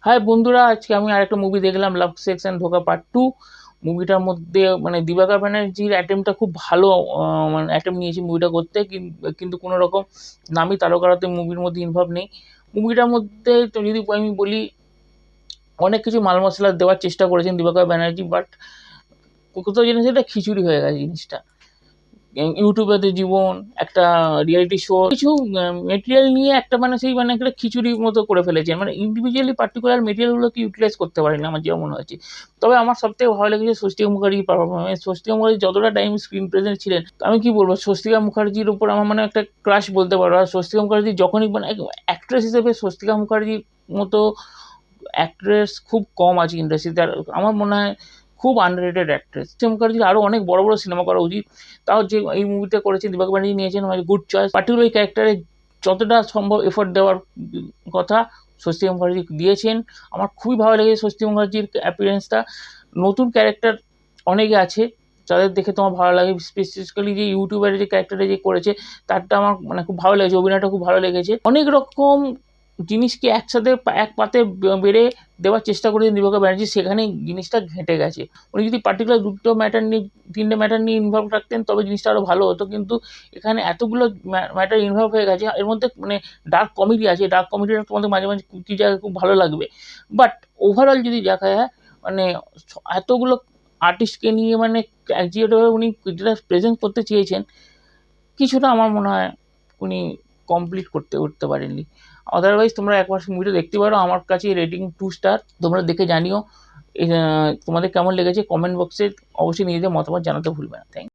High বন্ধুরা, আজকে আমি আরেকটা মুভি দেখলাম, লাভ সেক্স অ্যান্ড ধোঁকা পার্ট 2। মুভিটার মধ্যে মানে দিবাকর ব্যানার্জির অ্যাটেম্পটা খুব ভালো, মানে অ্যাটেম্প নিয়েছে মুভিটা করতে, কিন্তু কোনো রকম নামী তারকারা তো মুভির মধ্যে ইনভলভ নেই। মুভিটার মধ্যে তো যদি আমি বলি, অনেক কিছু মাল মশলা দেওয়ার চেষ্টা করেছেন দিবাকর ব্যানার্জি, বাট কোথাও জিনিস এটা খিচুড়ি হয়ে গেছে জিনিসটা। ইউটিউবারদের জীবন, একটা রিয়েলিটি শো, কিছু মেটেরিয়াল নিয়ে একটা মানে সেই মানে একটা খিচুড়ির মতো করে ফেলেছেন, মানে ইন্ডিভিজুয়ালি পার্টিকুলার মেটেরিয়ালগুলোকে ইউটিলাইজ করতে পারেনি আমার যেমন মনে হচ্ছে। তবে আমার সবথেকে ভালো লেগেছে স্বস্তিকা মুখার্জির পারফরমেন্স। স্বস্তিকা মুখার্জি যতটা টাইম স্ক্রিন প্রেজেন্ট ছিলেন, আমি কি বলবো, স্বস্তিকা মুখার্জির উপর আমার মানে একটা ক্রাশ বলতে পারো। আর স্বস্তিকা মুখার্জি যখনই মানে অ্যাক্ট্রেস হিসেবে স্বস্তিকা মুখার্জির মতো অ্যাক্ট্রেস খুব কম আছে ইন্ডাস্ট্রিতে। আর আমার মনে হয় খুব আন্ডাররেটেড অ্যাক্ট্রেস। স্বস্তিকা মুখার্জির আরও অনেক বড় বড় সিনেমা করা উচিত। তাও যে এই মুভিটা করেছে দিবাকর ব্যানার্জি নিয়েছেন, মানে গুড চয়েস। পার্টিকুলার এই ক্যারেক্টারে যতটা সম্ভব এফোর্ট দেওয়ার কথা স্বস্তিকা মুখার্জি দিয়েছেন। আমার খুবই ভালো লেগেছে স্বস্তিকা মুখার্জির অ্যাপিয়ারেন্সটা। নতুন ক্যারেক্টার অনেকে আছে যাদের দেখে তোমার ভালো লাগে, স্পেসিফিক্যালি যে ইউটিউবারের যে ক্যারেক্টারটা যে করেছে তারটা আমার মানে খুব ভালো লেগেছে, অভিনয়টা খুব ভালো লেগেছে। অনেক রকম জিনিসকে একসাথে এক পাতে বেড়ে দেওয়ার চেষ্টা করেছেন দিবাকর ব্যানার্জি, সেখানেই জিনিসটা ঘেঁটে গেছে। উনি যদি পার্টিকুলার দুটো ম্যাটার নিয়ে, তিনটে ম্যাটার নিয়ে ইনভলভ রাখতেন তবে জিনিসটা আরও ভালো হতো, কিন্তু এখানে এতগুলো ম্যাটার ইনভলভ হয়ে গেছে। এর মধ্যে মানে ডার্ক কমেডি আছে, ডার্ক কমেডিটা তোমাদের মাঝে মাঝে কী জায়গায় খুব ভালো লাগবে, বাট ওভারঅল যদি দেখা যায় মানে এতগুলো আর্টিস্টকে নিয়ে মানে যেভাবে উনি যেটা প্রেজেন্ট করতে চেয়েছেন, কিছুটা আমার মনে হয় উনি কমপ্লিট করতে উঠতে পারেননি। আদারওয়াইজ তোমরা একবার মুভিটা দেখতে পারো। আমার কাছে রেটিং 2 স্টার। তোমরা দেখে জানিও তোমাদের কেমন লেগেছে। কমেন্ট বক্সে অবশ্যই নিজেদের মতামত জানাতে ভুলবে না। থ্যাংক